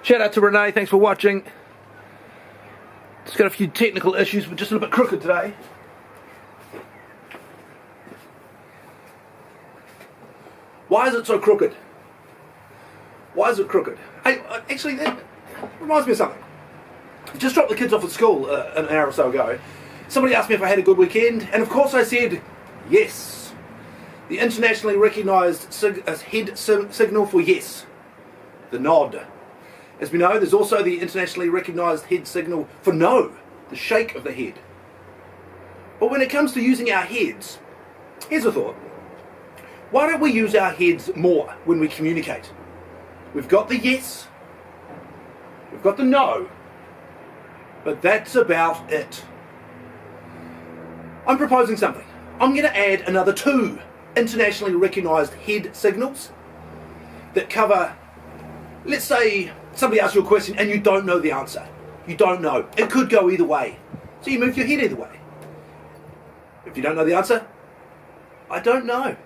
Shout out to Renee, thanks for watching. Just got a few technical issues, we're just a little bit crooked today. Why is it so crooked? Why is it crooked? Hey, actually, that reminds me of something. I just dropped the kids off at school an hour or so ago. Somebody asked me if I had a good weekend, and of course I said yes. The internationally recognised head signal for yes. The nod. As we know, there's also the internationally recognised head signal for no. The shake of the head. But when it comes to using our heads, here's a thought. Why don't we use our heads more when we communicate? We've got the yes, we've got the no, but that's about it. I'm proposing something. I'm going to add another 2 internationally recognised head signals that cover, let's say somebody asks you a question and you don't know the answer. You don't know. It could go either way. So you move your head either way. If you don't know the answer, I don't know.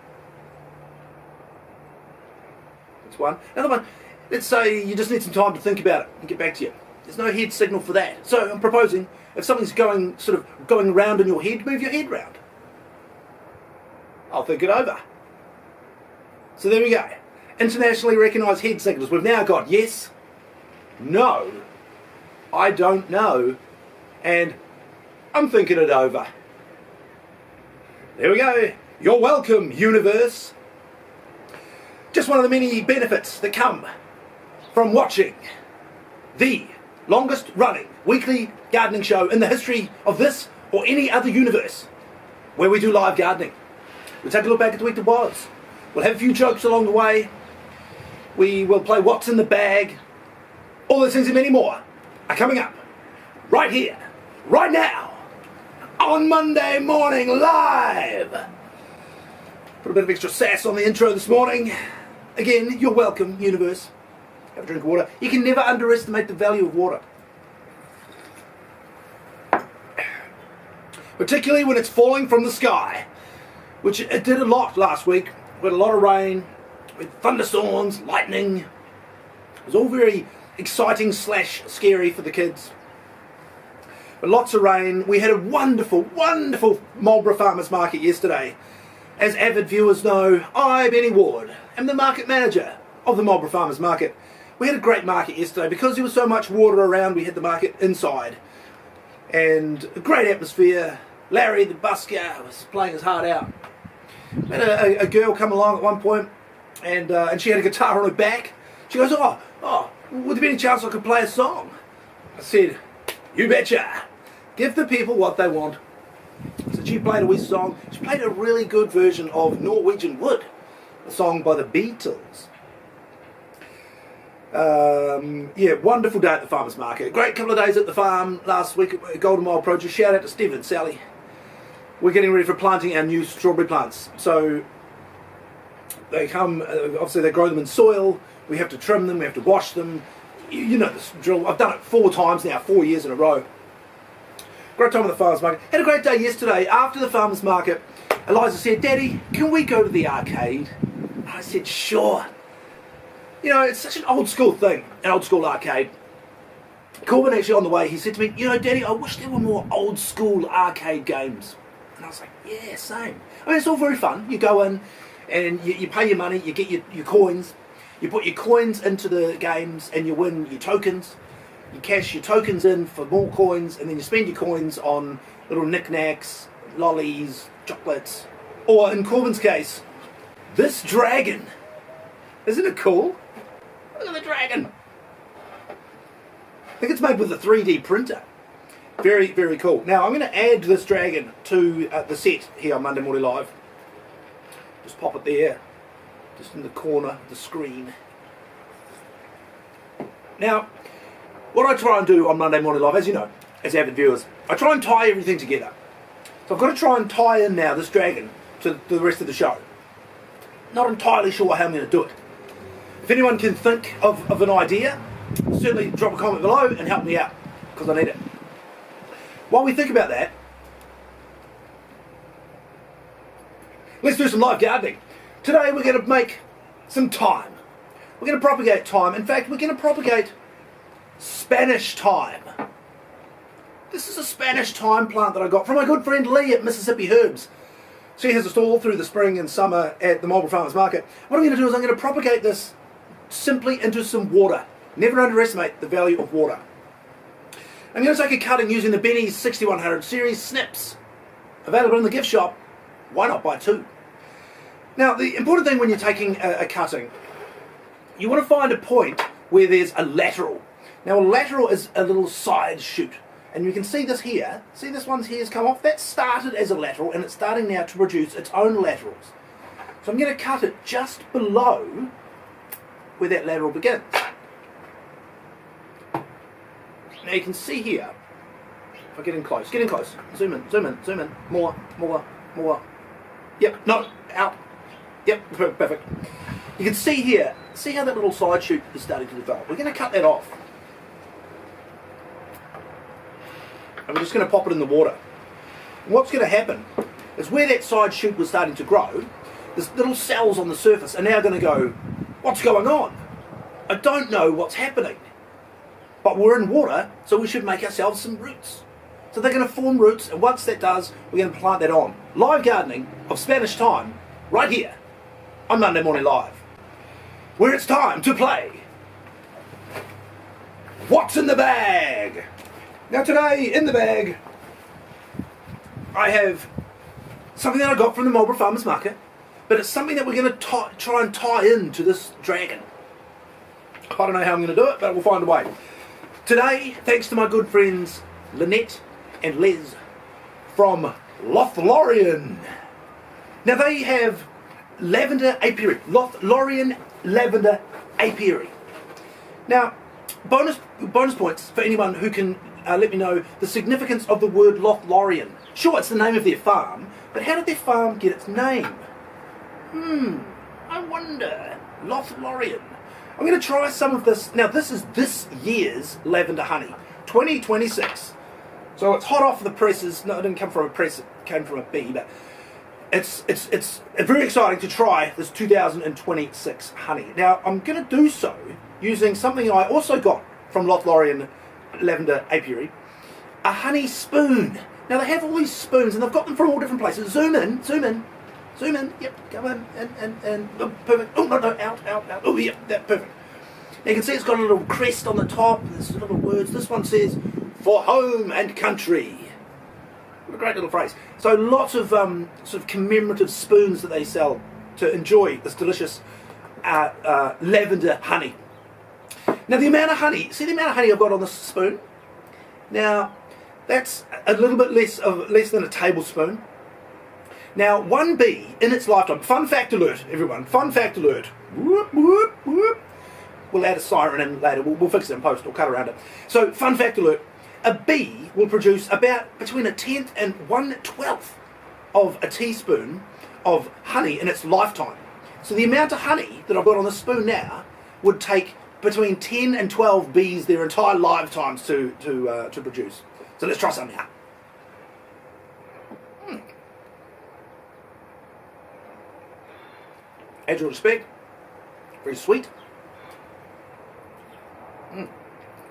That's one. Another one, let's say you just need some time to think about it and get back to you. There's no head signal for that. So I'm proposing, if something's going round in your head, move your head round. I'll think it over. So there we go. Internationally recognised head signals. We've now got yes, no, I don't know, and I'm thinking it over. There we go. You're welcome, universe. Just one of the many benefits that come from watching the longest running weekly gardening show in the history of this or any other universe where we do live gardening. We'll take a look back at the week that was. We'll have a few jokes along the way. We will play What's in the Bag. All those things and many more are coming up right here, right now, on Monday morning live. Put a bit of extra sass on the intro this morning. Again, you're welcome, universe. Have a drink of water. You can never underestimate the value of water. Particularly when it's falling from the sky, which it did a lot last week. We had a lot of rain, with thunderstorms, lightning. It was all very exciting / scary for the kids. But lots of rain. We had a wonderful, wonderful Marlborough Farmers Market yesterday. As avid viewers know, I, Benny Ward, am the market manager of the Marlborough Farmers Market. We had a great market yesterday because there was so much water around. We had the market inside. And a great atmosphere. Larry, the busker, was playing his heart out. We had a girl come along at one point, and she had a guitar on her back. She goes, oh, would there be any chance I could play a song? I said, you betcha. Give the people what they want. So she played a wee song. She played a really good version of Norwegian Wood, a song by the Beatles. Yeah, wonderful day at the farmers market. Great couple of days at the farm last week at Golden Mile Produce. Shout out to Steve and Sally. We're getting ready for planting our new strawberry plants. So they come, obviously they grow them in soil. We have to trim them, we have to wash them. You know this drill. I've done it 4 times now, 4 years in a row. Great time at the farmers market. Had a great day yesterday. After the farmers market, Eliza said, Daddy, can we go to the arcade? And I said, sure. You know, it's such an old school thing, an old school arcade. Corbin actually on the way, he said to me, you know, Daddy, I wish there were more old school arcade games. And I was like, yeah, same. I mean, it's all very fun. You go in and you pay your money, you get your coins. You put your coins into the games and you win your tokens. You cash your tokens in for more coins, and then you spend your coins on little knickknacks, lollies, chocolates, or in Corbin's case, this dragon. Isn't it cool? Look at the dragon. I think it's made with a 3D printer. Very, very cool. Now I'm going to add this dragon to the set here on Monday Morning Live. Just pop it there, just in the corner of the screen. Now, what I try and do on Monday Morning Live, as you know, as avid viewers, I try and tie everything together. So I've got to try and tie in now this dragon to the rest of the show. Not entirely sure how I'm going to do it. If anyone can think of an idea, certainly drop a comment below and help me out, because I need it. While we think about that, let's do some live gardening. Today we're going to make some thyme. We're going to propagate thyme. In fact, we're going to propagate Spanish thyme. This is a Spanish thyme plant that I got from my good friend Lee at Mississippi Herbs. She has a stall through the spring and summer at the Marlborough Farmers Market. What I'm going to do is I'm going to propagate this simply into some water. Never underestimate the value of water. I'm going to take a cutting using the Benny's 6100 series snips. Available in the gift shop. Why not buy two? Now, the important thing when you're taking a cutting, you want to find a point where there's a lateral. Now, a lateral is a little side shoot. And you can see this here. See this one's here has come off? That started as a lateral and it's starting now to produce its own laterals. So I'm going to cut it just below where that lateral begins. Now you can see here, if I get in close, zoom in, zoom in, zoom in, more. Yep, no, out. Yep, perfect. You can see here, see how that little side shoot is starting to develop. We're going to cut that off. And we're just going to pop it in the water. And what's going to happen is where that side shoot was starting to grow, there's little cells on the surface are now going to go, what's going on? I don't know what's happening. But we're in water, so we should make ourselves some roots. So they're going to form roots, and once that does, we're going to plant that on. Live gardening of Spanish thyme, right here, on Monday Morning Live, where it's time to play What's in the Bag? Now today, in the bag, I have something that I got from the Marlborough Farmers Market, but it's something that we're going to try and tie into this dragon. I don't know how I'm going to do it, but we'll find a way. Today, thanks to my good friends Lynette and Les from Lothlorien. Now they have lavender apiary, Lothlorien lavender apiary. Now, bonus points for anyone who can let me know the significance of the word Lothlorien. Sure, it's the name of their farm, but how did their farm get its name? I wonder. Lothlorien. I'm going to try some of this. Now, this is this year's lavender honey, 2026. So it's hot off the presses. No, it didn't come from a press, it came from a bee, but it's very exciting to try this 2026 honey. Now, I'm going to do so using something I also got from Lothlorien Lavender Apiary, a honey spoon. Now, they have all these spoons, and they've got them from all different places. Zoom in. Yep, go in, and oh, perfect. Oh, no, out. Oh, yeah, that perfect. Now, you can see it's got a little crest on the top. There's little words. This one says, "For home and country." What a great little phrase. So lots of sort of commemorative spoons that they sell to enjoy this delicious lavender honey. Now, the amount of honey, see the amount of honey I've got on this spoon? Now, that's a little bit less than a tablespoon. Now, one bee in its lifetime, fun fact alert, everyone, fun fact alert. Whoop, whoop, whoop. We'll add a siren in later, we'll fix it in post, we'll cut around it. So, fun fact alert, a bee will produce about between a tenth and 1/12 of a teaspoon of honey in its lifetime. So the amount of honey that I've got on the spoon now would take between 10 and 12 bees their entire lifetimes to produce. So let's try some now. As you'll expect, very sweet.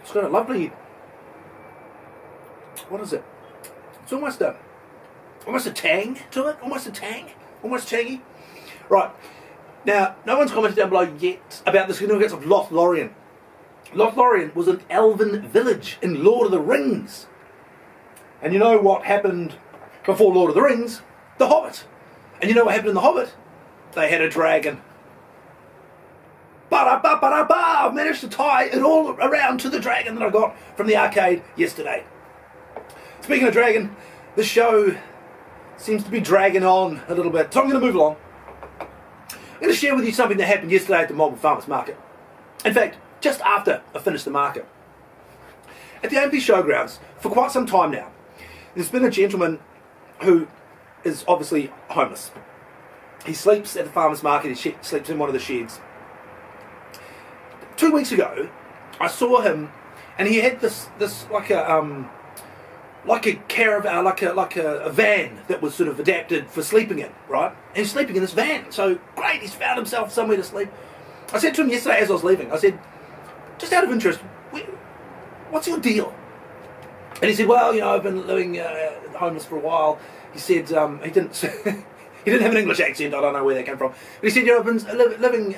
It's got a lovely, what is it? It's almost a tang to it, almost tangy. Right, now, no one's commented down below yet about the significance of Lothlorien. Lothlorien was an elven village in Lord of the Rings. And you know what happened before Lord of the Rings? The Hobbit. And you know what happened in The Hobbit? They had a dragon. Ba-da-ba-ba-da-ba! I've managed to tie it all around to the dragon that I got from the arcade yesterday. Speaking of dragon, the show seems to be dragging on a little bit, so I'm going to move along. I'm going to share with you something that happened yesterday at the Marlborough Farmers Market. In fact, just after I finished the market. At the AMP Showgrounds, for quite some time now, there's been a gentleman who is obviously homeless. He sleeps at the farmers market, he sleeps in one of the sheds. 2 weeks ago, I saw him, and he had this like a caravan, like a van that was sort of adapted for sleeping in, right? And he's sleeping in this van, so great, he's found himself somewhere to sleep. I said to him yesterday as I was leaving, I said, just out of interest, what's your deal? And he said, well, I've been living homeless for a while. He said he didn't he didn't have an English accent. I don't know where that came from. But he said, I've been living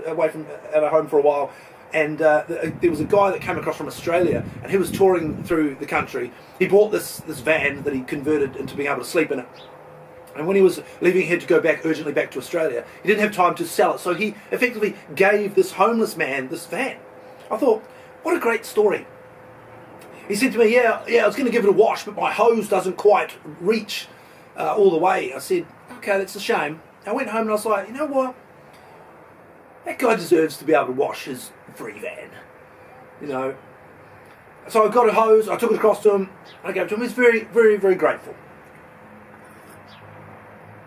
away from at a home for a while. And there was a guy that came across from Australia, and he was touring through the country. He bought this van that he converted into being able to sleep in it. And when he was leaving, he had to go urgently back to Australia. He didn't have time to sell it, so he effectively gave this homeless man this van. I thought, what a great story. He said to me, yeah, I was going to give it a wash, but my hose doesn't quite reach all the way. I said, okay, that's a shame. I went home and I was like, you know what? That guy deserves to be able to wash his free van. So I got a hose, I took it across to him, I gave it to him. He's very, very, very grateful.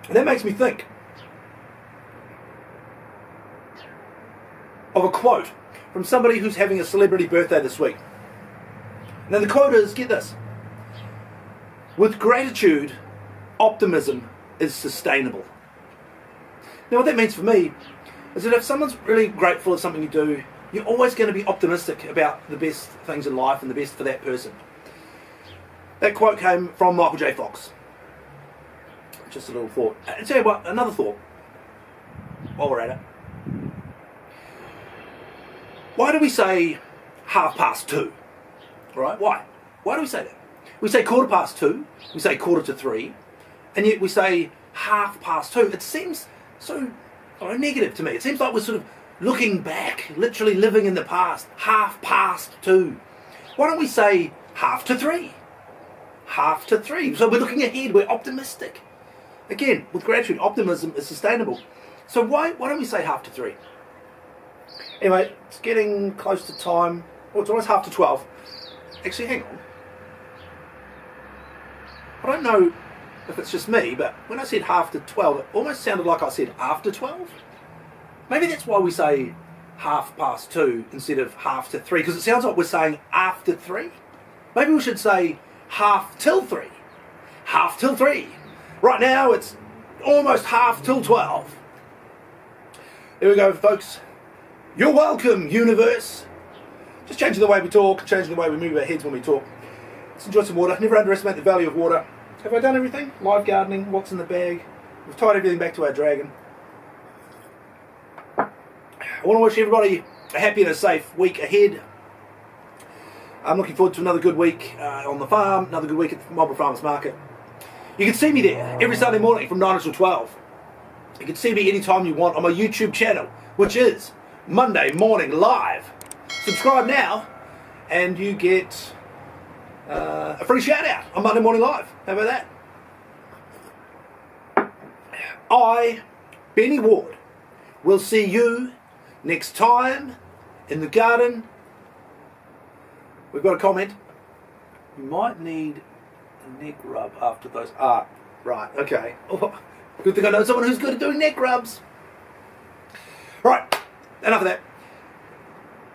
And that makes me think of a quote from somebody who's having a celebrity birthday this week. Now the quote is, get this: with gratitude, optimism is sustainable. Now what that means for me is that if someone's really grateful of something you do, you're always going to be optimistic about the best things in life and the best for that person. That quote came from Michael J. Fox. Just a little thought. And tell you what, another thought, while we're at it. Why do we say 2:30? Right? Why? Why do we say that? We say 2:15, we say 2:45, and yet we say 2:30. It seems so negative to me. It seems like we're sort of looking back, literally living in the past. 2:30. Why don't we say 2:30? 2:30. So we're looking ahead, we're optimistic. Again, with gratitude, optimism is sustainable. So why don't we say 2:30? Anyway, it's getting close to time. Well, it's almost 11:30. Actually, hang on. I don't know if it's just me, but when I said 12:30, it almost sounded like I said after 12. Maybe that's why we say 2:30 instead of 3, because it sounds like we're saying after 3. Maybe we should say 3:30. 3:30. Right now it's almost 12:30. There we go, folks. You're welcome, universe. Just changing the way we talk, changing the way we move our heads when we talk. Let's enjoy some water. Never underestimate the value of water. Have I done everything? Live gardening, what's in the bag? We've tied everything back to our dragon. I want to wish everybody a happy and a safe week ahead. I'm looking forward to another good week on the farm, another good week at the Marlborough Farmers Market. You can see me there every Sunday morning from 9 until 12. You can see me anytime you want on my YouTube channel, which is Monday Morning Live. Subscribe now and you get a free shout out on Monday Morning Live. How about that? I, Benny Ward, will see you next time in the garden. We've got a comment. You might need a neck rub after those. Right, okay. Oh, good thing I know someone who's good at doing neck rubs. Right, enough of that.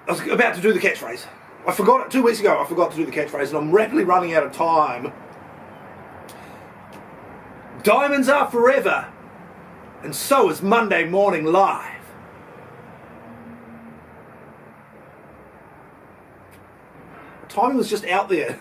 I was about to do the catchphrase. I forgot it 2 weeks ago. I forgot to do the catchphrase, and I'm rapidly running out of time. Diamonds are forever, and so is Monday Morning Live. Timing was just out there.